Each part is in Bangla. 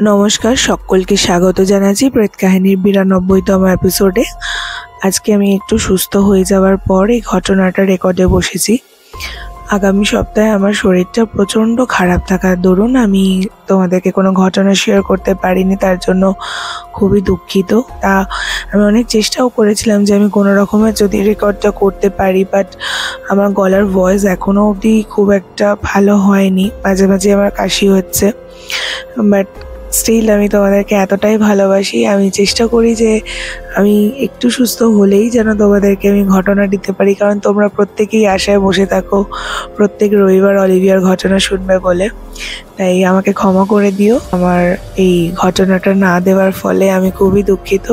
নমস্কার, সকলকে স্বাগত জানাচ্ছি প্রেত কাহিনীর 92তম এপিসোডে। আজকে আমি একটু সুস্থ হয়ে যাওয়ার পর এই ঘটনাটা রেকর্ডে বসেছি। আগামী সপ্তাহে আমার শরীরটা প্রচণ্ড খারাপ থাকার দরুন আমি তোমাদেরকে কোনো ঘটনা শেয়ার করতে পারিনি, তার জন্য খুবই দুঃখিত। তা আমি অনেক চেষ্টাও করেছিলাম যে আমি কোনো রকমের যদি রেকর্ডটা করতে পারি, বাট আমার গলার ভয়েস এখনও অবধি খুব একটা ভালো হয়নি। মাঝে মাঝে আমার কাশি হচ্ছে, বাট স্টিল আমি তোমাদেরকে এতটাই ভালোবাসি, আমি চেষ্টা করি যে আমি একটু সুস্থ হলেই যেন তোমাদেরকে আমি ঘটনা দিতে পারি, কারণ তোমরা প্রত্যেকেই আশায় বসে থাকো প্রত্যেক রবিবার অলিভিয়ার ঘটনা শুনবে বলে। তাই আমাকে ক্ষমা করে দিও আমার এই ঘটনাটা না দেওয়ার ফলে, আমি খুবই দুঃখিত।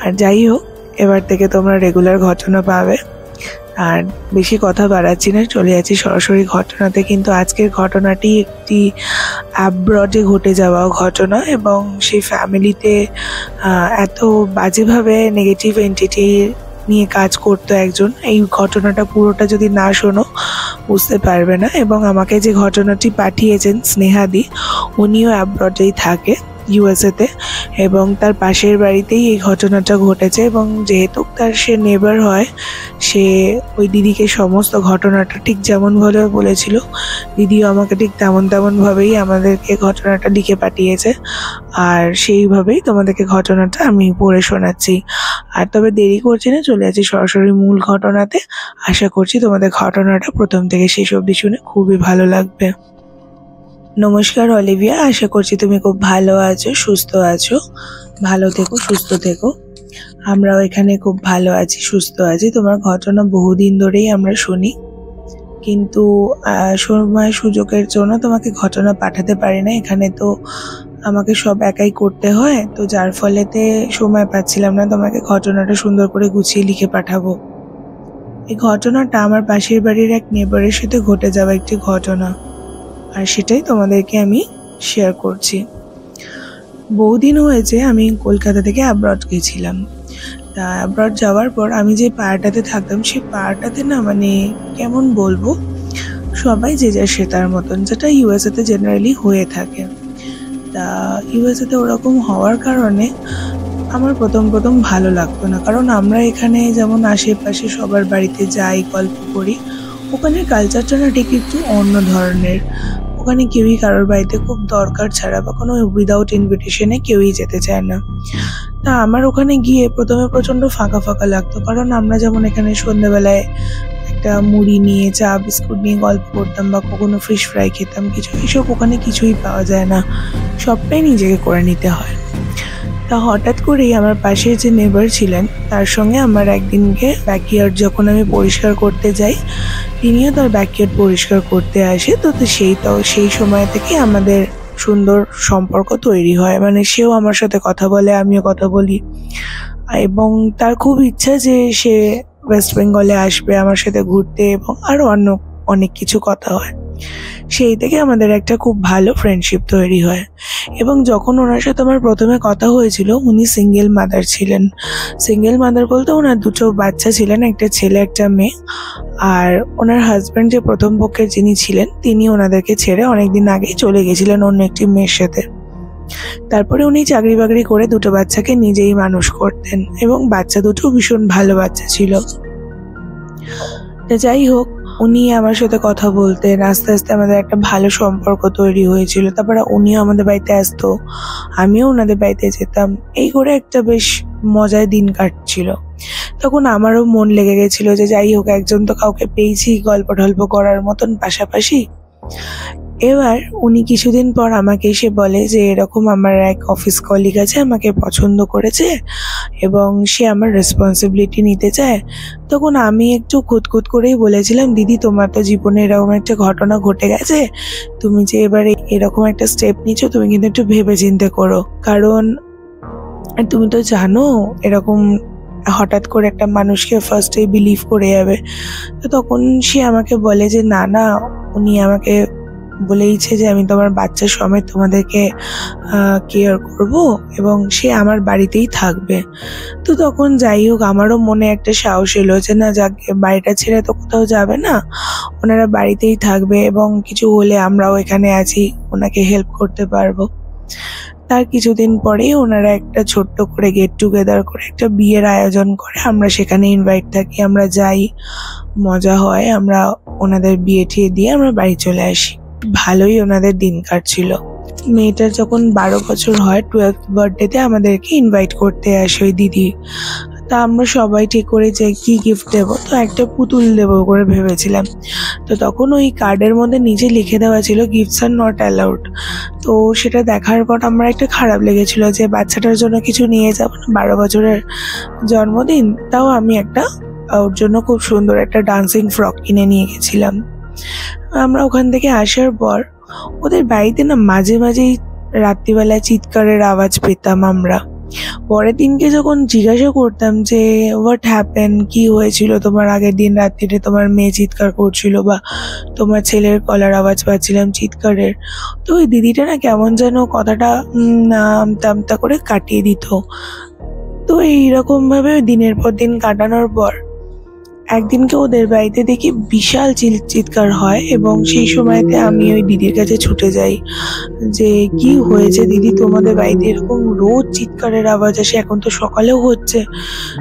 আর যাই হোক, এবার থেকে তোমরা রেগুলার ঘটনা পাবে। আর বেশি কথা বাড়াচ্ছি না, চলে যাচ্ছি সরাসরি ঘটনাতে। কিন্তু আজকের ঘটনাটি একটি অ্যাব্রডে ঘটে যাওয়া ঘটনা, এবং সেই ফ্যামিলিতে এত বাজেভাবে নেগেটিভ এন্টিটি নিয়ে কাজ করতো একজন। এই ঘটনাটা পুরোটা যদি না শোনো বুঝতে পারবে না। এবং আমাকে যে ঘটনাটি পাঠিয়েছেন স্নেহাদি, উনিও অ্যাব্রডেই থাকে, ইউএসএতে, এবং তার পাশের বাড়িতেই এই ঘটনাটা ঘটেছে। এবং যেহেতু তার সে নেবার হয়, সে ওই দিদিকে সমস্ত ঘটনাটা ঠিক যেমনভাবে বলেছিল, দিদিও আমাকে ঠিক তেমনভাবেই আমাদেরকে ঘটনাটা লিখে পাঠিয়েছে। আর সেইভাবেই তোমাদেরকে ঘটনাটা আমি পড়ে শোনাচ্ছি। আর তবে দেরি করছি না, চলে যাচ্ছি সরাসরি মূল ঘটনাতে। আশা করছি তোমাদের ঘটনাটা প্রথম থেকে শেষ অবধি শুনে খুবই ভালো লাগবে। নমস্কার অলিভিয়া, আশা করছি তুমি খুব ভালো আছো, সুস্থ আছো। ভালো থেকো, সুস্থ থেকো। আমরাও এখানে খুব ভালো আছি, সুস্থ আছি। তোমার ঘটনা বহুদিন ধরেই আমরা শুনি, কিন্তু সময় সুযোগের জন্য তোমাকে ঘটনা পাঠাতে পারি না। এখানে তো আমাকে সব একাই করতে হয়, তো যার ফলেতে সময় পাচ্ছিলাম না তোমাকে ঘটনাটা সুন্দর করে গুছিয়ে লিখে পাঠাবো। এই ঘটনাটা আমার পাশের বাড়ির এক নেবারের সাথে ঘটে যাওয়া একটি ঘটনা, আর সেটাই তোমাদেরকে আমি শেয়ার করছি। বহুদিন হয়েছে আমি কলকাতা থেকে অ্যাব্রড গেছিলাম। তা অ্যাব্রড যাওয়ার পর আমি যে পাড়াটাতে থাকতাম, সেই পাড়াটাতে না, মানে কেমন বলবো, সবাই যে যার সে তার মতন, যেটা ইউএসএতে জেনারেলি হয়ে থাকে। তা ইউএসএতে ওরকম হওয়ার কারণে আমার প্রথম ভালো লাগতো না, কারণ আমরা এখানে যেমন আশেপাশে সবার বাড়িতে যাই, গল্প করি। ওখানে কালচারটা না ঠিক একটু অন্য ধরনের। ওখানে কেউই কারোর বাড়িতে খুব দরকার ছাড়া বা কোনো উইদাউট ইনভিটেশনে কেউই যেতে চায় না। তা আমার ওখানে গিয়ে প্রথমে প্রচণ্ড ফাঁকা ফাঁকা লাগতো, কারণ আমরা যেমন এখানে সন্ধ্যেবেলায় একটা মুড়ি নিয়ে, চা বিস্কুট নিয়ে গল্প করতাম বা কখনো ফিশ ফ্রাই খেতাম, কিছু এসব ওখানে কিছুই পাওয়া যায় না, সবটাই নিজেকে করে নিতে হয়। তা হঠাৎ করেই আমার পাশে যে নেবার ছিলেন, তার সঙ্গে আমার একদিনকে ব্যাকইয়ার্ড যখন আমি পরিষ্কার করতে যাই, তিনিও তার ব্যাকইয়ার্ড পরিষ্কার করতে আসে। তো সেই সময় থেকে আমাদের সুন্দর সম্পর্ক তৈরি হয়। মানে সেও আমার সাথে কথা বলে, আমিও কথা বলি, এবং তার খুব ইচ্ছা যে সে ওয়েস্ট বেঙ্গলে আসবে আমার সাথে ঘুরতে, এবং আরও অনেক কিছু কথা হয়। সেই থেকে আমাদের একটা খুব ভালো ফ্রেন্ডশিপ তৈরি হয়। এবং যখন ওনার সাথে আমার প্রথমে কথা হয়েছিল, উনি সিঙ্গেল মাদার ছিলেন। সিঙ্গেল মাদার বলতে ওনার দুটো বাচ্চা ছিলেন, একটা ছেলে একটা মেয়ে। আর ওনার হাজব্যান্ড যে প্রথম পক্ষের যিনি ছিলেন, তিনি ওনাদেরকে ছেড়ে অনেকদিন আগেই চলে গেছিলেন অন্য একটি মেয়ের সাথে। তারপরে উনি চাকরি বাকরি করে দুটো বাচ্চাকে নিজেই মানুষ করতেন, এবং বাচ্চা দুটো ভীষণ ভালো বাচ্চা ছিল। যাই হোক, উনি আমার সাথে কথা বলতেন, আস্তে আস্তে আমাদের একটা ভালো সম্পর্ক তৈরি হয়েছিল। তারপরে উনিও আমাদের বাড়িতে আসতো, আমিও ওনাদের বাড়িতে যেতাম। এই করে একটা বেশ মজায় দিন কাটছিল। তখন আমারও মন লেগে গেছিল যে যাই হোক, একজন তো কাউকে পেয়েছি গল্প টল্প করার মতন পাশাপাশি। এবার উনি কিছুদিন পর আমাকে এসে বলে যে এরকম আমার এক অফিস কলিগ আছে, আমাকে পছন্দ করেছে এবং সে আমার রেসপন্সিবিলিটি নিতে চায়। তখন আমি একটু খুঁতখুত করেই বলেছিলাম, দিদি তোমার তো জীবনে এরকম একটা ঘটনা ঘটে গেছে, তুমি যে এবারে এরকম একটা স্টেপ নিচ্ছ, তুমি কিন্তু একটু ভেবে চিন্তে করো, কারণ তুমি তো জানো এরকম হঠাৎ করে একটা মানুষকে ফার্স্টে বিলিভ করে যাবে। তো তখন সে আমাকে বলে যে না না, উনি আমাকে বলেইছে যে আমি তোমার বাচ্চা সমেত তোমাদেরকে কেয়ার করব, এবং সে আমার বাড়িতেই থাকবে। তো তখন যাই হোক, আমারও মনে একটা সাহস এলো যে না যাক, বাড়িটা ছেড়ে তো কোথাও যাবে না, ওনারা বাড়িতেই থাকবে, এবং কিছু হলে আমরাও এখানে আছি, ওনাকে হেল্প করতে পারবো। তার কিছুদিন পরেই ওনারা একটা ছোট্ট করে গেট টুগেদার করে একটা বিয়ের আয়োজন করে। আমরা সেখানে ইনভাইট থাকি, আমরা যাই, মজা হয়। আমরা ওনাদের বিয়ে ঠিয়ে দিয়ে আমরা বাড়ি চলে আসি। ভালোই ওনাদের দিন কাটছিল। মেয়েটার যখন 12 বছর হয়, 12th বার্থডেতে আমাদেরকে ইনভাইট করতে আসে ওই দিদি। তা আমরা সবাই ঠিক করে যে কি গিফট দেবো, তো একটা পুতুল দেবো করে ভেবেছিলাম। তো তখন ওই কার্ডের মধ্যে নিচে লিখে দেওয়া ছিল গিফটস আর নট অ্যালাউড। তো সেটা দেখার পর আমার একটা খারাপ লেগেছিল যে বাচ্চাটার জন্য কিছু নিয়ে যাবো না, 12 বছরের জন্মদিন। তাও আমি একটা ওর জন্য খুব সুন্দর একটা ডান্সিং ফ্রক কিনে নিয়ে গেছিলাম। আমরা ওখান থেকে আসার পর ওদের বাড়িতে না মাঝে মাঝেই রাত্রিবেলা চিৎকারের আওয়াজ পেতাম আমরা। পরের দিনকে যখন জিজ্ঞাসা করতাম যে হোয়াট হ্যাপেন, কি হয়েছিল তোমার, আগের দিন রাত্রিতে তোমার মেয়ে চিৎকার করছিল বা তোমার ছেলের গলার আওয়াজ পাচ্ছিলাম চিৎকারের, তো ওই দিদিটা না কেমন যেন কথাটা আমতা আমতা করে কাটিয়ে দিত। তো এইরকম ভাবে দিনের পর দিন কাটানোর পর একদিনকে ওদের বাড়িতে দেখি বিশাল চিৎকার হয়, এবং সেই সময়তে আমি ওই দিদির কাছে ছুটে যাই যে কি হয়েছে দিদি, তোমাদের বাড়িতে এরকম রোজ চিৎকারের আওয়াজ আসে, এখন তো সকালেও হচ্ছে।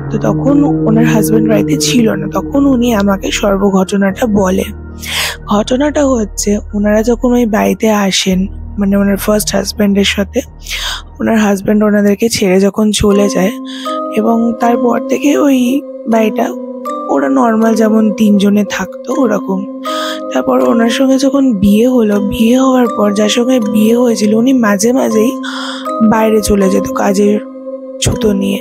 তো তখন ওনার হাজবেন্ড বাড়িতে ছিল না, তখন উনি আমাকে ঘটনাটা বলে। ঘটনাটা হচ্ছে ওনারা যখন ওই বাড়িতে আসেন, মানে ওনার ফার্স্ট হাজবেন্ডের সাথে, ওনার হাজবেন্ড ওনাদেরকে ছেড়ে যখন চলে যায়, এবং তারপর থেকে ওই বাড়িটা ওরা নর্মাল যেমন 3 জনে থাকতো ওরকম। তারপর ওনার সঙ্গে যখন বিয়ে হলো, বিয়ে হওয়ার পর যার সঙ্গে বিয়ে হয়েছিল উনি মাঝে মাঝেই বাইরে চলে যেত কাজের ছুতো নিয়ে,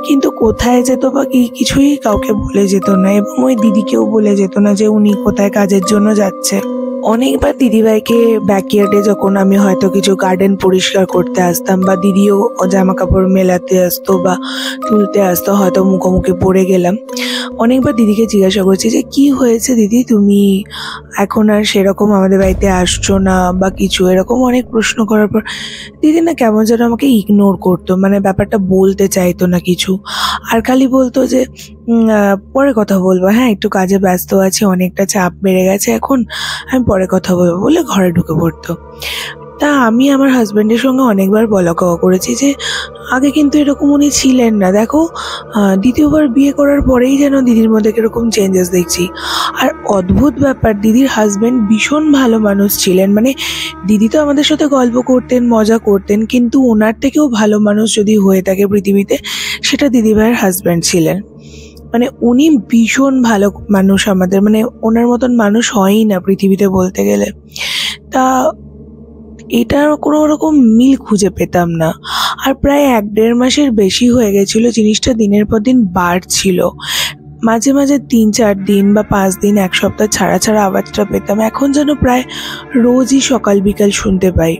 কিন্তু কোথায় যেত বা কি কিছুই কাউকে বলে যেত না, এবং ওই দিদিকেও বলে যেত না যে উনি কোথায় কাজের জন্য যাচ্ছে। অনেকবার দিদিভাইকে ব্যাকইয়ার্ডে যখন আমি হয়তো কিছু গার্ডেন পরিষ্কার করতে আসতাম, বা দিদিও জামা কাপড় মেলাতে আসতো বা তুলতে আসতো, হয়তো মুখোমুখি পড়ে গেলাম, অনেকবার দিদিকে জিজ্ঞাসা করছি যে কি হয়েছে দিদি, তুমি এখন আর সেরকম আমাদের বাড়িতে আসছো না বা কিছু, এরকম অনেক প্রশ্ন করার পর দিদি না কেমন যেন আমাকে ইগনোর করতো, মানে ব্যাপারটা বলতে চাইতো না কিছু, আর খালি বলতো যে পরে কথা বলবো, হ্যাঁ একটু কাজে ব্যস্ত আছি, অনেকটা চাপ বেড়ে গেছে এখন, আমি পরে কথা বলবো বলে ঘরে ঢুকে পড়তো। তা আমি আমার হাজব্যান্ডের সঙ্গে অনেকবার বলা কওয়া করেছি যে আগে কিন্তু এরকম উনি ছিলেন না, দেখো দ্বিতীয়বার বিয়ে করার পরেই যেন দিদির মধ্যে কিরকম চেঞ্জেস দেখছি। আর অদ্ভুত ব্যাপার, দিদির হাজব্যান্ড ভীষণ ভালো মানুষ ছিলেন, মানে দিদি তো আমাদের সাথে গল্প করতেন, মজা করতেন, কিন্তু ওনার থেকেও ভালো মানুষ যদি হয়ে থাকে পৃথিবীতে, সেটা দিদিভাইয়ের হাজব্যান্ড ছিলেন। মানে উনি ভীষণ ভালো মানুষ আমাদের, মানে ওনার মতন মানুষ হয়ই না পৃথিবীতে বলতে গেলে। তা এটার কোনো রকম মিল খুঁজে পেতাম না। আর প্রায় 1-1.5 মাসের বেশি হয়ে গেছিল, জিনিসটা দিনের পর দিন বাড়ছিল। মাঝে মাঝে 3-4 দিন বা 5 দিন, 1 সপ্তাহ ছাড়া ছাড়া আওয়াজটা পেতাম। এখন যেন প্রায় রোজই সকাল বিকাল শুনতে পাই।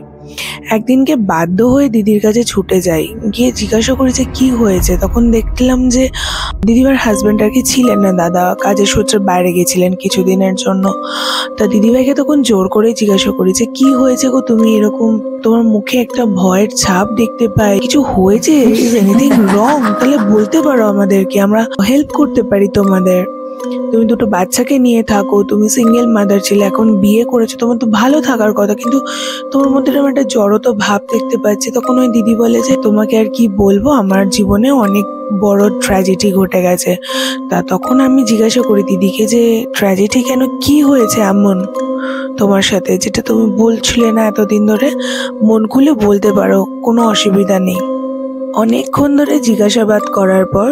একদিনকে বাধ্য হয়ে দিদির কাছে ছুটে যাই, গিয়ে জিজ্ঞাসা করি যে কি হয়েছে। তখন দেখলাম যে দিদিভাইয়ের হাজবেন্ড আর কি ছিলেন না, দাদা কাজের সূত্রে বাইরে গেছিলেন কিছুদিনের জন্য। তা দিদিভাইকে তখন জোর করে জিজ্ঞাসা করি যে কি হয়েছে গো, তুমি এরকম, তোমার মুখে একটা ভয়ের ছাপ দেখতে পাই, কিছু হয়েছে, ইজ এনিথিং রং, তাহলে বলতে পারো আমাদেরকে, আমরা হেল্প করতে পারি তোমাদের। তুমি 2টো বাচ্চাকে নিয়ে থাকো, তুমি সিঙ্গেল মাদার ছিলে, এখন বিয়ে করেছো, তোমার তো ভালো থাকার কথা, কিন্তু তোমার মধ্যে এরকম একটা জড়তা ভাব দেখতে পাচ্ছি। তখন ওই দিদি বলে যে তোমাকে আর কি বলবো, আমার জীবনে অনেক বড় ট্র্যাজেডি ঘটে গেছে। তা তখন আমি জিজ্ঞাসা করি দিদিকে যে ট্র্যাজেডি কেন, কি হয়েছে এমন তোমার সাথে যেটা তুমি বলছিলে না এতদিন ধরে, মন খুলে বলতে পারো, কোনো অসুবিধা নেই। অনেকক্ষণ ধরে জিজ্ঞাসাবাদ করার পর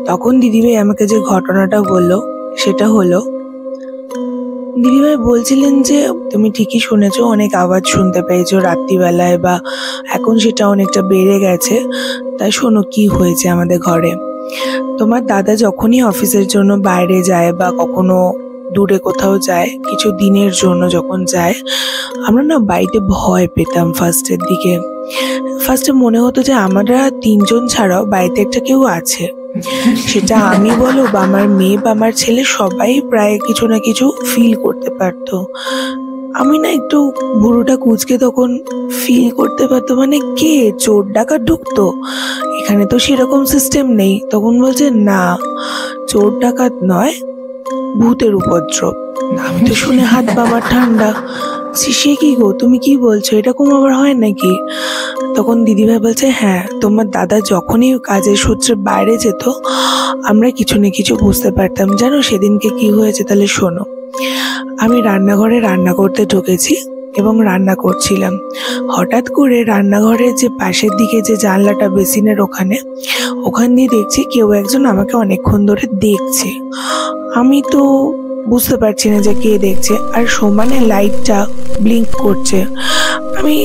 তখন দিদিভাই আমাকে যে ঘটনাটা বললো সেটা হলো, দিদিভাই বলছিলেন যে তুমি ঠিকই শুনেছো, অনেক আওয়াজ শুনতে পেয়েছো রাত্রিবেলায়, বা এখন সেটা অনেকটা বেড়ে গেছে। তাই শোনো কি হয়েছে আমাদের ঘরে। তোমার দাদা যখনই অফিসের জন্য বাইরে যায় বা কখনো দূরে কোথাও যায়, কিছু দিনের জন্য যখন যায়, আমরা না বাড়িতে ভয় পেতাম। ফার্স্টের দিকে ফার্স্টে মনে হতো যে আমরা 3 জন ছাড়াও বাড়িতে একটা কেউ আছে, সেটা আমি বলো বা আমার মেয়ে বা আমার ছেলে, সবাই প্রায় কিছু না কিছু ফিল করতে পারতো। আমি না একটু বুড়োটা কুঁচকে তখন ফিল করতে পারতো, মানে কে চোর ডাকাত ঢুকতো, এখানে তো সেরকম সিস্টেম নেই। তখন বলছে না, চোর ডাকাত নয়, ভূতের উপদ্রব। আমি তো শুনে হাত বাবার ঠান্ডা। সে কি গো, তুমি কি বলছো, এরকম আবার হয় নাকি? তখন দিদিভাই বলছে, হ্যাঁ, তোমার দাদা যখনই কাজের সূত্রে বাইরে যেত আমরা কিছু না কিছু বুঝতে পারতাম। জানো সেদিনকে কি হয়েছে? তাহলে শোনো। আমি রান্নাঘরে রান্না করতে ঢুকেছি এবং রান্না করছিলাম। হঠাৎ করে রান্নাঘরের যে পাশের দিকে যে জানলাটা বেসিনের ওখান দিয়ে দেখছি কেউ একজন আমাকে অনেকক্ষণ ধরে দেখছে। আমি তো বুঝতে পারছি না যে কে দেখছে, আর সমানে লাইটটা ব্লিঙ্ক করছে। আমি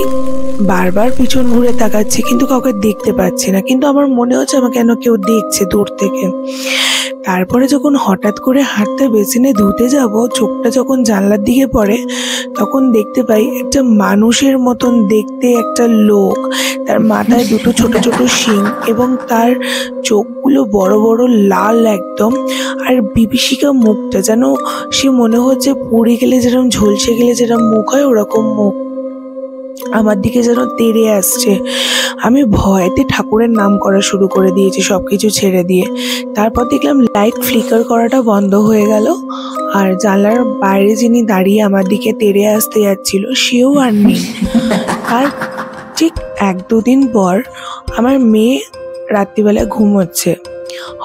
বারবার পিছন ঘুরে তাকাচ্ছি কিন্তু কাউকে দেখতে পাচ্ছি না, কিন্তু আমার মনে হচ্ছে আমাকে কেন কেউ দেখছে দূর থেকে। তারপরে যখন হঠাৎ করে হাতটা বেসিনে ধুতে যাব, চোখটা যখন জানলার দিকে পড়ে, তখন দেখতে পাই একটা মানুষের মতন দেখতে একটা লোক। তার মাথায় দুটো ছোট ছোট শিং এবং তার চোখগুলো বড় বড় লাল একদম, আর বিভীষিকা মুখটা যেন সে মনে হচ্ছে পুড়ে গেলে যেরকম ঝলসে গেলে যেরকম মুখ হয় ওরকম মুখ আমার দিকে যেন তেড়ে আসছে। আমি ভয়েতে ঠাকুরের নাম করা শুরু করে দিয়েছি সবকিছু ছেড়ে দিয়ে। তারপর দেখলাম লাইট ফ্লিকার করাটা বন্ধ হয়ে গেল, আর জানলার বাইরে যিনি দাঁড়িয়ে আমার দিকে তেড়ে আসতে যাচ্ছিল সেও আর নেই। আর ঠিক 1-2 দিন পর আমার মেয়ে রাত্রিবেলা ঘুমোচ্ছে।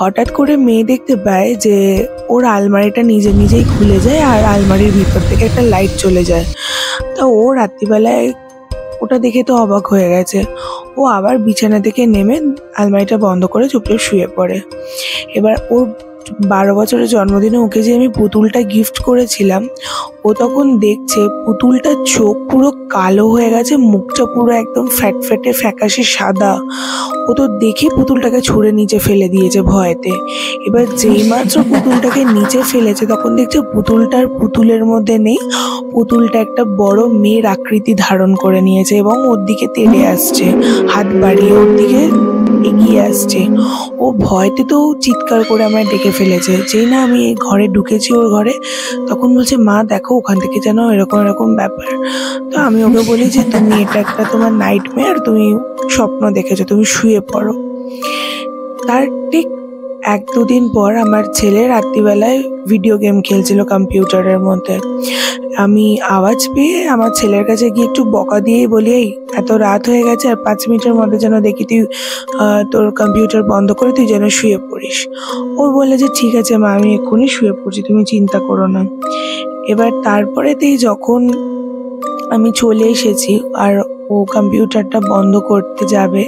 হঠাৎ করে মেয়ে দেখতে পায় যে ওর আলমারিটা নিজে নিজেই খুলে যায় আর আলমারির ভিতর থেকে একটা লাইট চলে যায়। তা ও রাত্রিবেলায় ওটা দেখে তো অবাক হয়ে গেছে। ও আবার বিছানা থেকে নেমে আলমারিটা বন্ধ করে চুপচাপ শুয়ে পড়ে। এবার ওর 12 বছরের জন্মদিনে ওকে যে আমি পুতুলটা গিফট করেছিলাম, ও তখন দেখছে পুতুলটার চোখ পুরো কালো হয়ে গেছে, মুখটা পুরো একদম ফ্যাটফ্যাটে ফ্যাকাশে সাদা। ও তো দেখে পুতুলটাকে ছুঁড়ে নিচে ফেলে দিয়েছে ভয়েতে। এবার যেই মাত্র পুতুলটাকে নিচে ফেলেছে তখন দেখছে পুতুলের মধ্যে নেই। পুতুলটা একটা বড় মেয়ের আকৃতি ধারণ করে নিয়েছে এবং ওর দিকে তেড়ে আসছে, হাত বাড়িয়ে ওর দিকে এগিয়ে আসছে। ও ভয়তে তো চিৎকার করে আমায় ডেকে ফেলেছে। যেই না আমি ঘরে ঢুকেছি ওর ঘরে, তখন বলছে, মা দেখো ওখান থেকে যেন এরকম এরকম ব্যাপার। তো আমি ওকে বলি যে তুমি এটা একটা তোমার নাইটমেয়ার, তুমি স্বপ্ন দেখেছো, তুমি শুয়ে পড়ো। তার ঠিক 1-2 দিন পর আমার ছেলে রাত্রিবেলায় ভিডিও গেম খেলছিল কম্পিউটারের মধ্যে। আমি আওয়াজ পেয়ে আমার ছেলের কাছে গিয়ে একটু বকা দিয়েই বলি, এই এত রাত হয়ে গেছে আর 5 মিনিটের মধ্যে যেন দেখি তুই তোর কম্পিউটার বন্ধ করে তুই যেন শুয়ে পড়িস। ও বলে যে ঠিক আছে মা, আমি এক্ষুনি শুয়ে পড়ছি, তুমি চিন্তা করো না। এবার তারপরেতেই যখন আমি চলে এসেছি আর ও কম্পিউটারটা বন্ধ করতে যাবে,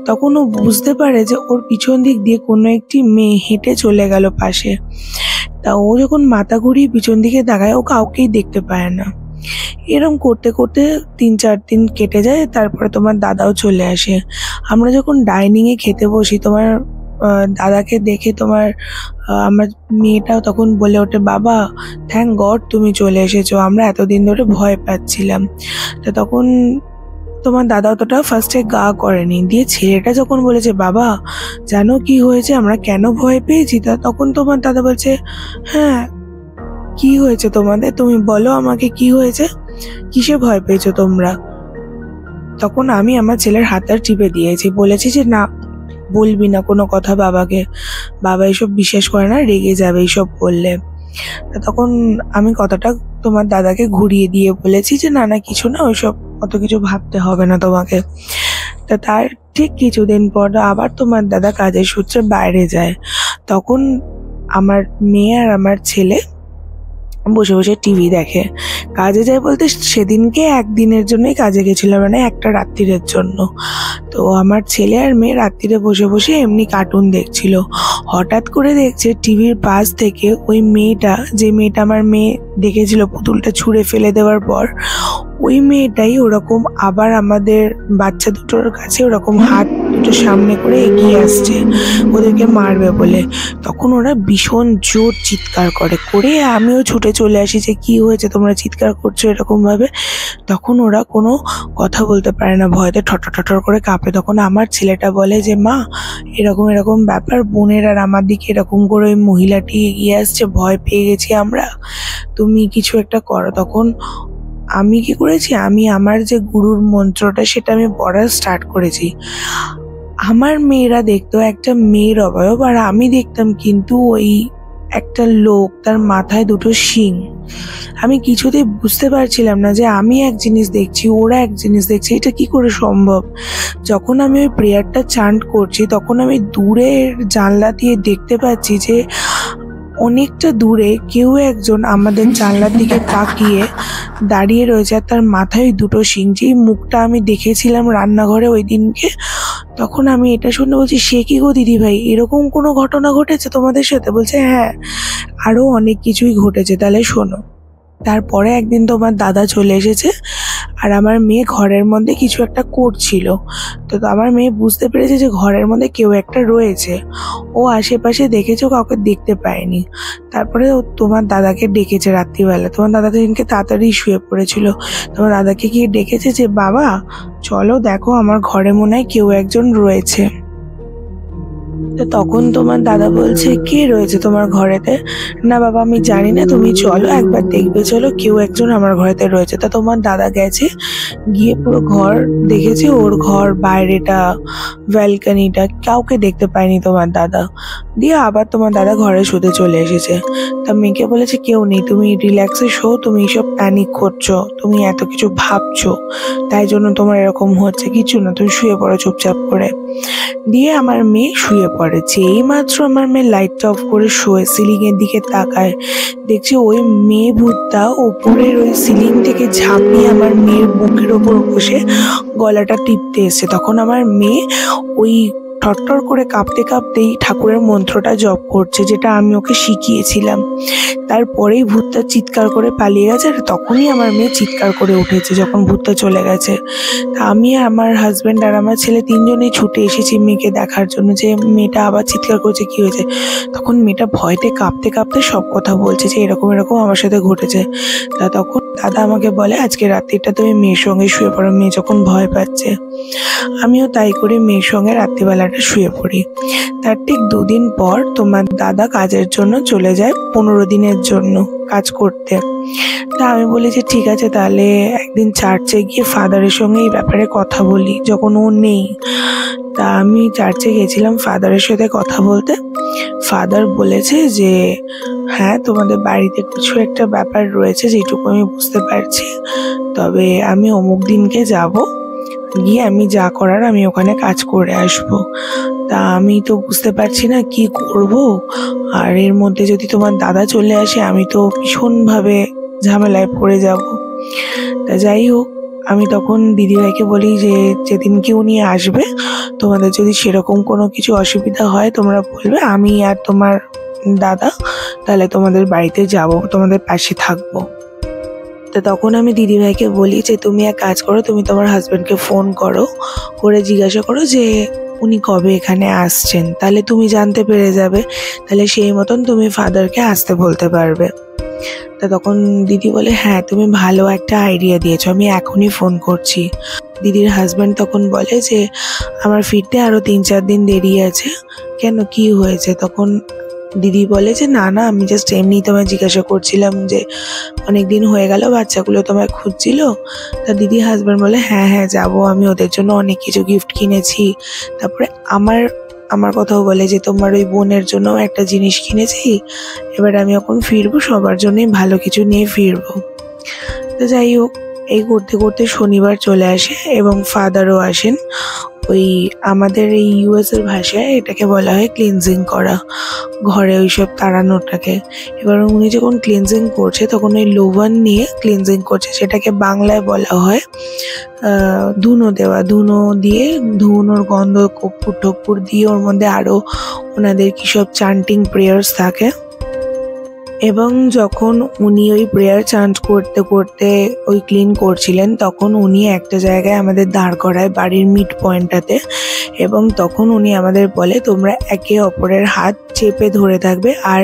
তখন ও বুঝতে পারে যে ওর পিছন দিক দিয়ে কোনো একটি মেয়ে হেঁটে চলে গেল পাশে। তা ও যখন মাথা ঘুরিয়ে পিছন দিকে তাকায়, ও কাউকেই দেখতে পায় না। এরম করতে করতে 3-4 দিন কেটে যায়। তারপরে তোমার দাদাও চলে আসে। আমরা যখন ডাইনিংয়ে খেতে বসি, তোমার দাদাকে দেখে আমার মেয়েটাও তখন বলে ওঠে, বাবা থ্যাংক গড তুমি চলে এসেছো, আমরা এতদিন ধরে ভয় পাচ্ছিলাম। তো তখন তোমার দাদা অতটা ফার্স্টে গা করেনি। দিয়ে ছেলেটা যখন বলেছে, বাবা জানো কি হয়েছে, আমরা কেন ভয় পেয়েছি, তা তখন তোমার দাদা বলছে, হ্যাঁ কি হয়েছে তোমাদের, তুমি বলো আমাকে কি হয়েছে, কিসে ভয় পেয়েছো তোমরা। তখন আমি আমার ছেলের হাতটা টিপে দিয়েছি, বলেছি যে না বলবি না কোনো কথা বাবাকে, বাবা এসব বিশ্বাস করে না, রেগে যাবে এইসব বললে। তখন আমি কথাটা তোমার দাদাকে ঘুরিয়ে দিয়ে বলেছি যে না না কিছু না, ওইসব অত কিছু ভাবতে হবে না তোমাকে। তা তার ঠিক কিছুদিন পর আবার তোমার দাদা কাজের সূত্রে বাইরে যায়। তখন আমার মেয়ে আর আমার ছেলে বসে বসে টিভি দেখে। কাজে যায় বলতে সেদিনকে একদিনের জন্যই কাজে গেছিল, মানে একটা রাত্রিরের জন্য। তো আমার ছেলে আর মেয়ে রাত্রিরে বসে বসে এমনি কার্টুন দেখছিল। হঠাৎ করে দেখছে টিভির পাশ থেকে ওই মেয়েটা, যে মেয়েটা আমার মেয়ে দেখেছিল পুতুলটা ছুঁড়ে ফেলে দেওয়ার পর, ওই মেয়েটাই ওরকম আবার আমাদের বাচ্চা দুটোর কাছে ওরকম হাত দুটো সামনে করে এগিয়ে আসছে ওদেরকে মারবে বলে। তখন ওরা ভীষণ জোর চিৎকার করে আমিও ছুটে চলে আসি যে কি হয়েছে, তোমরা চিৎকার করছো এরকম ভাবে। তখন ওরা কোনো কথা বলতে পারে না, ভয়তে ঠটর করে কাঁপে। তখন আমার ছেলেটা বলে যে মা এরকম এরকম ব্যাপার, বোনের আর আমার দিকে এরকম করে ওই মহিলাটি এগিয়ে আসছে, ভয় পেয়ে গেছি আমরা, তুমি কিছু একটা করো। তখন আমি কি করেছি, আমি আমার যে গুরুর মন্ত্রটা সেটা আমি পড়া স্টার্ট করেছি। আমার মেয়েরা দেখতো একটা মেয়ের অবয়ব আর আমি দেখতাম কিন্তু ওই একটা লোক, তার মাথায় দুটো শিং। আমি কিছুতেই বুঝতে পারছিলাম না যে আমি এক জিনিস দেখছি, ওরা এক জিনিস দেখছে, এটা কি করে সম্ভব। যখন আমি ওই প্রেয়ারটা চান্ট করছি তখন আমি দূরের জানলা দিয়ে দেখতে পাচ্ছি যে অনেকটা দূরে কেউ একজন আমাদের জানলার দিকে তাকিয়ে দাঁড়িয়ে রয়েছে, আর তার মাথায় দুটো শিং। যেই মুখটা আমি দেখেছিলাম রান্নাঘরে ওই দিনকে, তখন আমি এটা শুনে বলছি, সে কি গো দিদি ভাই, এরকম কোনো ঘটনা ঘটেছে তোমাদের সাথে? বলছে হ্যাঁ, আরো অনেক কিছুই ঘটেছে, তাহলে শোনো। তারপরে একদিন তোমার দাদা চলে এসেছে, আর আমার মেয়ে ঘরের মধ্যে কিছু একটা করছিল। তো আমার মেয়ে বুঝতে পেরেছে যে ঘরের মধ্যে কেউ একটা রয়েছে। ও আশেপাশে দেখেছে, কাউকে দেখতে পায়নি। তারপরে ও তোমার দাদাকে ডেকেছে রাত্রিবেলা। তোমার দাদা সেদিনকে তাড়াতাড়ি শুয়ে পড়েছিল। তোমার দাদাকে গিয়ে ডেকেছে যে বাবা চলো দেখো, আমার ঘরে মনে হয় কেউ একজন রয়েছে। তো তখন তোমার দাদা বলছে, কে রয়েছে তোমার ঘরেতে? না বাবা আমি জানি না, তুমি চলো একবার দেখবে, চলো কেউ একজন আমার ঘরেতে রয়েছে। তা তোমার দাদা গেছে, গিয়ে পুরো ঘর দেখেছে, ওর ঘর বাইরেটা, ব্যালকনিটা, কাউকে দেখতে পায়নি তোমার দাদা। দিয়ে আবার তোমার দাদা ঘরে শুতে চলে এসেছে। তা মেয়েকে বলেছে কেউ নেই, তুমি রিল্যাক্সে শো, তুমি এইসব প্যানিক করছো, তুমি এত কিছু ভাবছো, তাই জন্য তোমার এরকম হচ্ছে। কিছু না, তুমি শুয়ে পড়ো চুপচাপ করে। দিয়ে আমার মেয়ে শুয়ে পড়ে। যেই মাত্র আমার মেয়ে লাইটটা অফ করে শোয়ে, সিলিং এর দিকে তাকায়, দেখছি ওই মেয়ে ভূতটা ওপরের ওই সিলিং থেকে ঝাঁপিয়ে আমার মেয়ের বুকের ওপর বসে গলাটা টিপতে এসে। তখন আমার মেয়ে ওই টরটর করে কাঁপতে কাঁপতেই ঠাকুরের মন্ত্রটা জপ করছে, যেটা আমি ওকে শিখিয়েছিলাম। তারপরেই ভূতটা চিৎকার করে পালিয়ে গেছে, আর তখনই আমার মেয়ে চিৎকার করে উঠেছে যখন ভূতটা চলে গেছে। তা আমি, আমার হাজব্যান্ড আর আমার ছেলে তিনজনেই ছুটে এসেছি মেয়েকে দেখার জন্য, যে মেয়েটা আবার চিৎকার করছে, কি হয়েছে। তখন মেয়েটা ভয়তে কাঁপতে কাঁপতে সব কথা বলছে যে এরকম এরকম আমার সাথে ঘটেছে। তা তখন দাদা আমাকে বলে, আজকে রাত্রিটা তুমি মেয়ের সঙ্গে শুয়ে পড়ো, মেয়ে যখন ভয় পাচ্ছে। আমিও তাই করে মেয়ের সঙ্গে রাত্রিবেলাটা শুয়ে পড়ি। তার ঠিক 2 দিন পর তোমার দাদা কাজের জন্য চলে যায় 15 দিনের জন্য কাজ করতে। তা আমি বলি যে ঠিক আছে, তাহলে একদিন চার্চে গিয়ে ফাদারের সঙ্গে এই ব্যাপারে কথা বলি, যখন ও নেই। তা আমি চার্চে গেছিলাম ফাদারের সাথে কথা বলতে। ফাদার বলেছে যে হ্যাঁ, তোমাদের বাড়িতে কিছু একটা ব্যাপার রয়েছে, যেটুকু আমি বুঝতে পারছি। তবে আমি অমুক দিনকে যাব, গিয়ে আমি যা করার আমি ওখানে কাজ করে আসবো। তা আমি তো বুঝতে পারছি না কি করব। আর এর মধ্যে যদি তোমার দাদা চলে আসে, আমি তো ভীষণভাবে ঝামেলায় পড়ে যাব। তা যাই হোক, আমি তখন দিদিভাইকে বলি যে যেদিন কেউ নিয়ে আসবে, তোমাদের যদি সেরকম কোনো কিছু অসুবিধা হয় তোমরা বলবে, আমি আর তোমার দাদা তাহলে তোমাদের বাড়িতে যাব, তোমাদের পাশে থাকবো। তো তখন আমি দিদিভাইকে বলি যে তুমি এক কাজ করো, তুমি তোমার হাজব্যান্ডকে ফোন করো, করে জিজ্ঞাসা করো যে উনি কবে এখানে আসছেন, তাহলে তুমি জানতে পেরে যাবে, তাহলে সেই মতন তুমি ফাদারকে আসতে বলতে পারবে। তা তখন দিদি বলে, হ্যাঁ তুমি ভালো একটা আইডিয়া দিয়েছো, আমি এখনই ফোন করছি। দিদির হাজব্যান্ড তখন বলে যে আমার ফিরতে আরো 3-4 দিন দেরি আছে। কেন, কি হয়েছে? তখন দিদি বলে যে না না, আমি জাস্ট এমনি তোমায় জিজ্ঞাসা করছিলাম যে অনেকদিন হয়ে গেল, বাচ্চাগুলো তোমায় খুঁজছিল। তা দিদি হাজব্যান্ড বলে হ্যাঁ হ্যাঁ যাবো, আমি ওদের জন্য অনেক কিছু গিফট কিনেছি। তারপরে আমার কথাও বলে যে তোমার ওই বোনের জন্য একটা জিনিস কিনেছি, এবার আমি এখন ফিরবো, সবার জন্যই ভালো কিছু নিয়ে ফিরবো। তো যাই হোক, এই করতে করতে শনিবার চলে আসে এবং ফাদারও আসেন। ওই আমাদের এই ইউএস এর ভাষায় এটাকে বলা হয় ক্লিনজিং করা, ঘরে ওইসব তাড়ানোটাকে। এবার উনি যখন ক্লিনজিং করছে তখন ওই লোবান নিয়ে ক্লিনজিং করছে, সেটাকে বাংলায় বলা হয় ধুনো দেওয়া। ধুনো দিয়ে, ধুনোর গন্ধ, কর্পূর টপ্পুর দিয়ে, ওর মধ্যে আরো ওনাদের কি সব চান্টিং প্রেয়ার্স থাকে। এবং যখন উনি ওই প্রেয়ার চান্ট করতে করতে ওই ক্লিন করছিলেন, তখন উনি একটা জায়গায় আমাদের দাঁড় করায় বাড়ির মিড পয়েন্টটাতে, এবং তখন উনি আমাদের বলে তোমরা একে অপরের হাত চেপে ধরে থাকবে, আর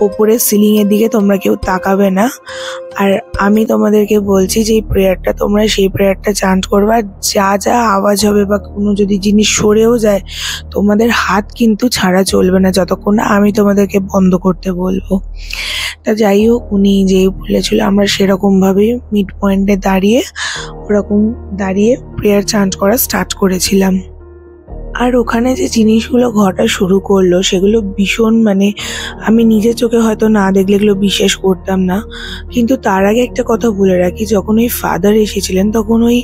ওপরের সিলিংয়ের দিকে তোমরা কেউ তাকাবে না। আর আমি তোমাদেরকে বলছি যে এই প্রেয়ারটা, তোমরা সেই প্রেয়ারটা চান্ট করবা, যা যা আওয়াজ হবে বা কোনো যদি জিনিস সরেও যায়, তোমাদের হাত কিন্তু ছাড়া চলবে না যতক্ষণ না আমি তোমাদেরকে বন্ধ করতে বলবো। তা যাই হোক, উনি যেই বলেছিল আমরা সেরকম ভাবে মিড পয়েন্টে দাঁড়িয়ে প্রেয়ার চান্ট করা স্টার্ট করেছিলাম। আর ওখানে যে জিনিসগুলো ঘটা শুরু করলো সেগুলো ভীষণ মানে আমি নিজের চোখে হয়তো না দেখলে এগুলো বিশ্বাস করতাম না। কিন্তু তার আগে একটা কথা বলে রাখি, যখন ওই ফাদার এসেছিলেন তখন ওই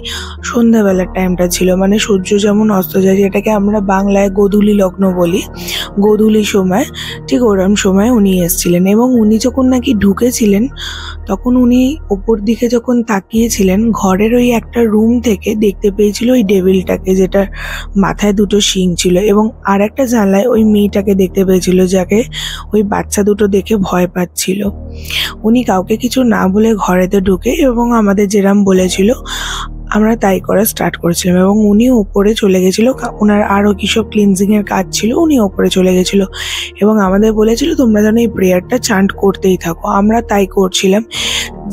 সন্ধ্যাবেলার টাইমটা ছিল, মানে সূর্য যেমন অস্ত যায়, যেটাকে আমরা বাংলায় গোধূলি লগ্ন বলি, গোধূলি সময়, ঠিক ওরম সময় উনি এসেছিলেন। এবং উনি যখন নাকি ঢুকেছিলেন তখন উনি ওপর দিকে যখন তাকিয়েছিলেন, ঘরের ওই একটা রুম থেকে দেখতে পেয়েছিল ওই ডেভিলটাকে, যেটার মাথায় দুটো শিং ছিল, এবং আর একটা জানলায় ওই মেয়েটাকে দেখতে পেয়েছিল যাকে ওই বাচ্চা দুটো দেখে ভয় পাচ্ছিল। উনি কাউকে কিছু না বলে ঘরেতে ঢুকে এবং আমাদের যেরাম বলেছিল আমরা তাই করা স্টার্ট করেছিলাম। এবং উনি ওপরে চলে গেছিল, ওনার আরও কিসব ক্লিনজিং এর কাজ ছিল, উনি ওপরে চলে গেছিল এবং আমাদের বলেছিল তোমরা যেন এই প্রেয়ারটা চান্ট করতেই থাকো। আমরা তাই করছিলাম।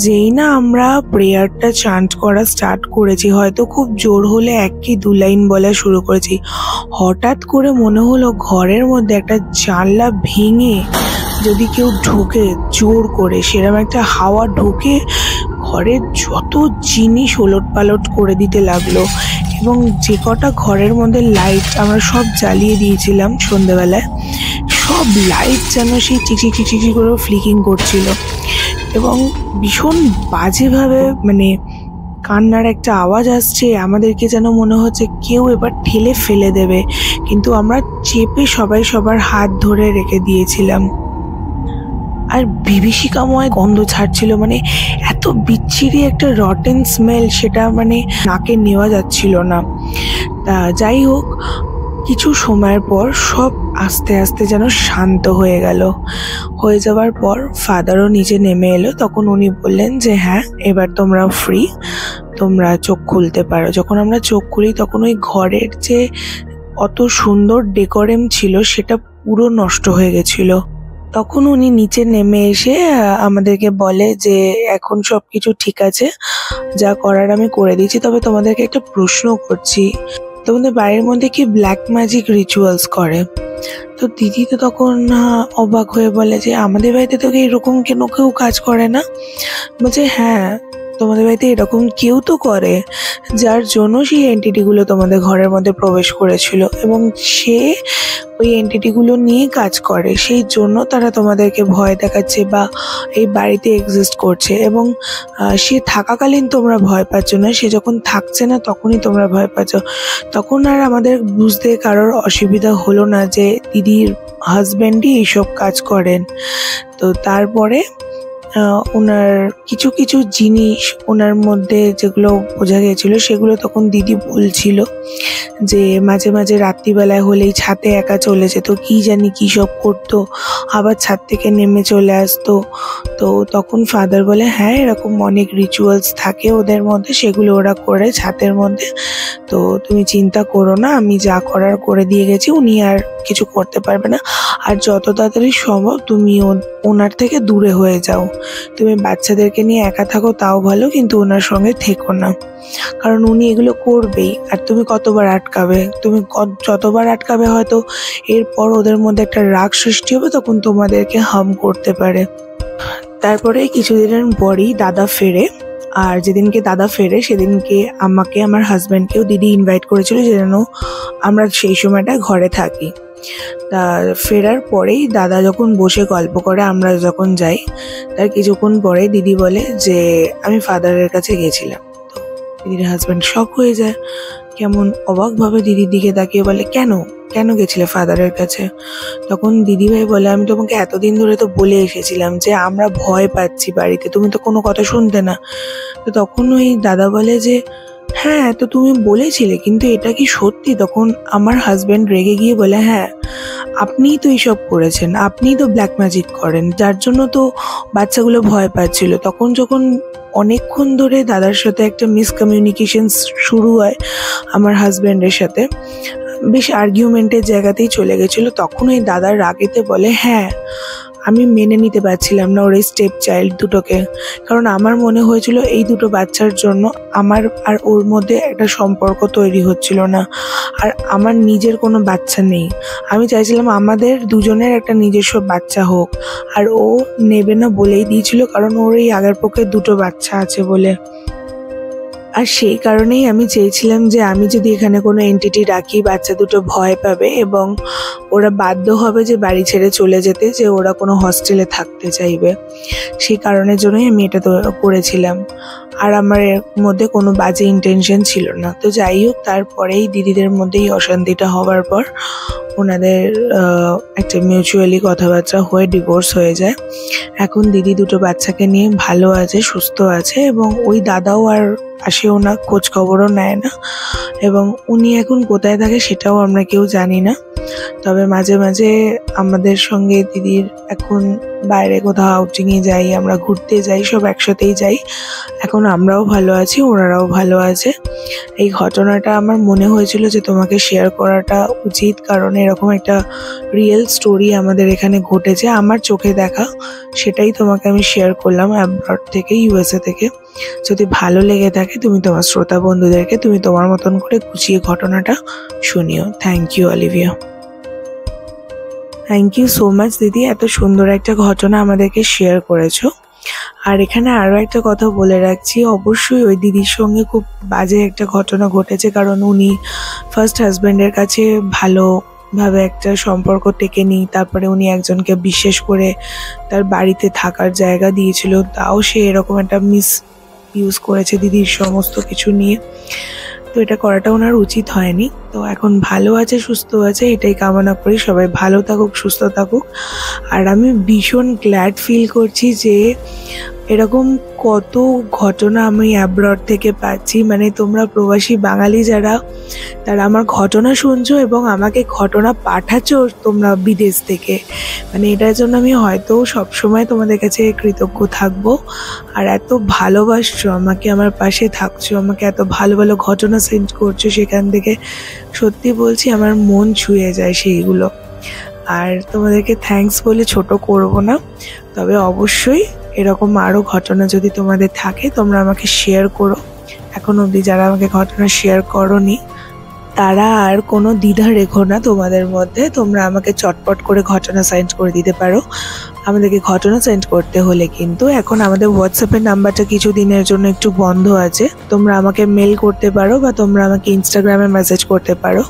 যেই না আমরা প্রেয়ারটা চান্ট করা স্টার্ট করেছি, হয়তো খুব জোর হলে 1 কি 2 লাইন বলা শুরু করেছি, হঠাৎ করে মনে হলো ঘরের মধ্যে একটা জানলা ভেঙে যদি কেউ ঢুকে জোর করে, সেরকম একটা হাওয়া ঢুকে ঘরের যত জিনিস ওলটপালট করে দিতে লাগলো। এবং যে কটা ঘরের মধ্যে লাইট আমরা সব জ্বালিয়ে দিয়েছিলাম সন্ধেবেলায়, সব লাইট যেন সেই চিকচিক চিকচিক করে ফ্লিকিং করছিল এবং ভীষণ বাজেভাবে মানে কান্নার একটা আওয়াজ আসছে। আমাদেরকে যেন মনে হচ্ছে কেউ এবার ঠেলে ফেলে দেবে, কিন্তু আমরা চেপে সবাই সবার হাত ধরে রেখে দিয়েছিলাম। আর বিভীষিকাময় গন্ধ ছাড়ছিল, মানে এত বিচ্ছিরি একটা রটেন স্মেল, সেটা মানে নাকে নেওয়া যাচ্ছিল না। তা যাই হোক, কিছু সময়ের পর সব আস্তে আস্তে যেন শান্ত হয়ে গেল। হয়ে যাওয়ার পর ফাদারও নিচে নেমে এলো। তখন উনি বললেন যে হ্যাঁ, এবার তোমরা ফ্রি, তোমরা চোখ খুলতে পারো। যখন আমরা চোখ খুলি তখন ওই ঘরের যে অত সুন্দর ডেকোরেম ছিল সেটা পুরো নষ্ট হয়ে গেছিল। তখন উনি নিচে নেমে এসে আমাদেরকে বলে যে এখন সবকিছু ঠিক আছে, যা করার আমি করে দিয়েছি, তবে তোমাদেরকে একটা প্রশ্ন করছি, তোমাদের বাড়ির মধ্যে কি ব্ল্যাক ম্যাজিক রিচুয়ালস করে? তো দিদি তো তখন অবাক হয়ে বলে যে আমাদের বাড়িতে তো এরকম কেউ কাজ করে না। বলছে হ্যাঁ, তোমাদের বাড়িতে এরকম কেউ তো করে, যার জন্য সেই এন্টিটিগুলো তোমাদের ঘরের মধ্যে প্রবেশ করেছিল এবং সে ওই এন্টিটিগুলো নিয়ে কাজ করে, সেই জন্য তারা তোমাদেরকে ভয় দেখাচ্ছে বা এই বাড়িতে এক্সিস্ট করছে। এবং সে থাকাকালীন তোমরা ভয় পাচ্ছ না, সে যখন থাকছে না তখনই তোমরা ভয় পাচ্ছ। তখন আর আমাদের বুঝতে কারোর অসুবিধা হলো না যে দিদির হাজব্যান্ডই এইসব কাজ করেন। তো তারপরে ওনার কিছু কিছু জিনিস ওনার মধ্যে যেগুলো বোঝা গেছিল সেগুলো তখন দিদি বলছিল, যে মাঝে মাঝে রাত্রিবেলায় হলেই ছাদে একা চলে যেত, কি জানি কী সব করতো, আবার ছাদ থেকে নেমে চলে আসতো। তো তখন ফাদার বলে হ্যাঁ, এরকম অনেক রিচুয়ালস থাকে ওদের মধ্যে, সেগুলো ওরা করে ছাদের মধ্যে, তো তুমি চিন্তা করো না, আমি যা করার করে দিয়ে গেছি, উনি আর কিছু করতে পারবে না। আর যত তাড়াতাড়ি সম্ভব তুমি ওনার থেকে দূরে হয়ে যাও, তুমি বাচ্চাদেরকে নিয়ে একা থাকো তাও ভালো, কিন্তু ওনার সঙ্গে থেকো না, কারণ উনি এগুলো করবেই। আর তুমি কতবার আটকাবে, তুমি যতবার আটকাবে হয়তো এরপর ওদের মধ্যে একটা রাগ সৃষ্টি হবে, তখন তোমাদেরকে হার্ম করতে পারে। তারপরে কিছুদিনের পরই দাদা ফেরে, আর যেদিনকে দাদা ফেরে সেদিনকে আমাকে, আমার হাজব্যান্ডকেও দিদি ইনভাইট করেছিল যেন আমরা সেই সময়টা ঘরে থাকি। তা ফেরার পরেই দাদা যখন বসে গল্প করে, আমরা যখন যাই, তার কিছুক্ষণ পরে দিদি বলে যে আমি ফাদারের কাছে গেছিলাম। তো দিদির হাজব্যান্ড শক হয়ে যায়, কেমন অবাকভাবে দিদির দিকে তাকিয়ে বলে কেন কেন গেছিলে ফাদারের কাছে? তখন দিদিভাই বলে আমি তোমাকে এতদিন ধরে তো বলে এসেছিলাম যে আমরা ভয় পাচ্ছি বাড়িতে, তুমি তো কোনো কথা শুনতে না। তো তখন ওই দাদা বলে যে হ্যাঁ, তো তুমি বলেছিলে, কিন্তু এটা কি সত্যি? তখন আমার হাজব্যান্ড রেগে গিয়ে বলে হ্যাঁ, আপনিই তো এইসব করেছেন, আপনিই তো ব্ল্যাক ম্যাজিক করেন, যার জন্য তো বাচ্চাগুলো ভয় পাচ্ছিল। তখন যখন অনেকক্ষণ ধরে দাদার সাথে একটা মিসকমিউনিকেশন শুরু হয় আমার হাজব্যান্ডের সাথে, বেশ আর্গুমেন্টের জায়গাতেই চলে গেছিলো, তখন ওই দাদার রাগেতে বলে হ্যাঁ, আমি মেনে নিতে পারছিলাম না ওর এই স্টেপ চাইল্ড দুটোকে, কারণ আমার মনে হয়েছিল এই দুটো বাচ্চার জন্য আমার আর ওর মধ্যে একটা সম্পর্ক তৈরি হচ্ছিল না, আর আমার নিজের কোনো বাচ্চা নেই। আমি চাইছিলাম আমাদের দুজনের একটা নিজস্ব বাচ্চা হোক, আর ও নেবে না বলেই দিয়েছিল, কারণ ওর এই আগের পক্ষে দুটো বাচ্চা আছে বলে। আর সেই কারণেই আমি চেয়েছিলাম যে আমি যদি এখানে কোনো এন্টিটি রাখি, বাচ্চা দুটো ভয় পাবে এবং ওরা বাধ্য হবে যে বাড়ি ছেড়ে চলে যেতে, যে ওরা কোনো হস্টেলে থাকতে চাইবে। সেই কারণের জন্যই আমি এটা তো করেছিলাম। আর আমার এর মধ্যে কোনো বাজে ইন্টেনশন ছিল না। তো যাই হোক, তারপরেই দিদিদের মধ্যেই অশান্তিটা হওয়ার পর ওনাদের একটা মিউচুয়ালি কথাবার্তা হয়ে ডিভোর্স হয়ে যায়। এখন দিদি দুটো বাচ্চাকে নিয়ে ভালো আছে, সুস্থ আছে, এবং ওই দাদাও আর আসেও না, খোঁজ খবরও নেয় না। এবং উনি এখন কোথায় থাকে সেটাও আমরা কেউ জানি না। তবে মাঝে মাঝে আমাদের সঙ্গে দিদির এখন বাইরে কোথাও আউটিংয়ে যাই, আমরা ঘুরতে যাই, সব একসাথেই যাই। এখন আমরাও ভালো আছি, ওনারাও ভালো আছে। এই ঘটনাটা আমার মনে হয়েছিল যে তোমাকে শেয়ার করাটা উচিত, কারণ এরকম একটা রিয়েল স্টোরি আমাদের এখানে ঘটেছে, আমার চোখে দেখা। সেটাই তোমাকে আমি শেয়ার করলাম অ্যাব্রড থেকে, ইউএসএ থেকে। যদি ভালো লেগে থাকে তুমি তোমার শ্রোতা বন্ধুদেরকে তুমি তোমার মতন করে গুছিয়ে ঘটনাটা শুনিও। Thank you Olivia. Thank you so much দিদি, এত সুন্দর একটা ঘটনা আমাদেরকে শেয়ার করেছো। আর এখানে আরও একটা কথা বলে রাখছি, অবশ্যই ওই দিদির সঙ্গে খুব বাজে একটা ঘটনা ঘটেছে, কারণ উনি ফার্স্ট হাজব্যান্ডের কাছে ভালোভাবে একটা সম্পর্ক টেকেনি। তারপরে উনি একজনকে বিশেষ করে তার বাড়িতে থাকার জায়গা দিয়েছিল, তাও সে এরকম একটা ইউজ করেছে দিদির সমস্ত কিছু নিয়ে। তো এটা করাটা ওনার উচিত হয়নি। তো এখন ভালো আছে, সুস্থ আছে, এটাই কামনা করি সবাই ভালো থাকুক, সুস্থ থাকুক। আর আমি ভীষণ গ্ল্যাড ফিল করছি যে এরকম কত ঘটনা আমি অ্যাব্রড থেকে পাচ্ছি। মানে তোমরা প্রবাসী বাঙালি যারা, তারা আমার ঘটনা শুনছো এবং আমাকে ঘটনা পাঠাচ্ছ তোমরা বিদেশ থেকে। মানে এটার জন্য আমি হয়তো সবসময় তোমাদের কাছে কৃতজ্ঞ থাকবো। আর এত ভালোবাসছো আমাকে, আমার পাশে থাকছো, আমাকে এত ভালো ভালো ঘটনা সেন্ড করছো সেখান থেকে, সত্যি বলছি আমার মন ছুঁয়ে যায় সেইগুলো। আর তোমাদেরকে থ্যাঙ্কস বলে ছোট করব না, তবে অবশ্যই এরকম আরও ঘটনা যদি তোমাদের থাকে তোমরা আমাকে শেয়ার করো। এখন অবধি যারা আমাকে ঘটনা শেয়ার করোনি তারা আর কোনো দ্বিধা রেখো না তোমাদের মধ্যে, তোমরা আমাকে চটপট করে ঘটনা সেন্ড করে দিতে পারো। আমাদেরকে ঘটনা সেন্ড করতে হলে কিন্তু এখন আমাদের হোয়াটসঅ্যাপের নাম্বারটা কিছু দিনের জন্য একটু বন্ধ আছে। তোমরা আমাকে মেল করতে পারো বা তোমরা আমাকে ইনস্টাগ্রামে মেসেজ করতে পারো।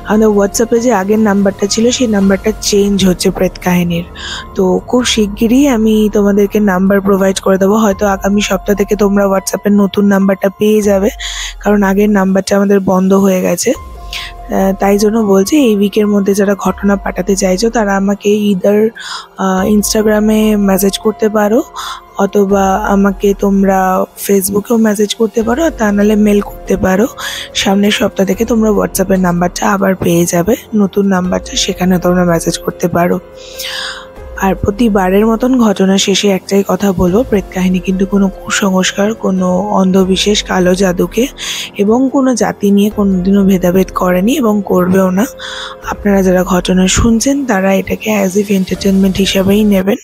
আমাদের হোয়াটসঅ্যাপে যে আগের নাম্বারটা ছিল সেই নাম্বারটা চেঞ্জ হচ্ছে প্রেত কাহিনীর। তো খুব শিগগিরই আমি তোমাদেরকে নাম্বার প্রোভাইড করে দেবো, হয়তো আগামী সপ্তাহ থেকে তোমরা হোয়াটসঅ্যাপের নতুন নাম্বারটা পেয়ে যাবে, কারণ আগের নাম্বারটা আমাদের বন্ধ হয়ে গেছে। তাই জন্য বলছি এই উইকের মধ্যে যারা ঘটনা পাঠাতে চাইছো তারা আমাকে ইদার ইনস্টাগ্রামে মেসেজ করতে পারো, অথবা আমাকে তোমরা ফেসবুকেও মেসেজ করতে পারো, আর তা নাহলে মেল করতে পারো। সামনের সপ্তাহ থেকে তোমরা হোয়াটসঅ্যাপের নাম্বারটা আবার পেয়ে যাবে, নতুন নাম্বারটা, সেখানে তোমরা মেসেজ করতে পারো। আর প্রতিবারের মতন ঘটনা শেষে একটাই কথা বলবো, প্রেত কাহিনী কিন্তু কোনো কুসংস্কার, কোনো অন্ধবিশ্বাস, কালো জাদুকে এবং কোনো জাতি নিয়ে কোনোদিনও ভেদাভেদ করেনি এবং করবেও না। আপনারা যারা ঘটনা শুনছেন তারা এটাকে অ্যাজ ইফ এন্টারটেনমেন্ট হিসাবেই নেবেন।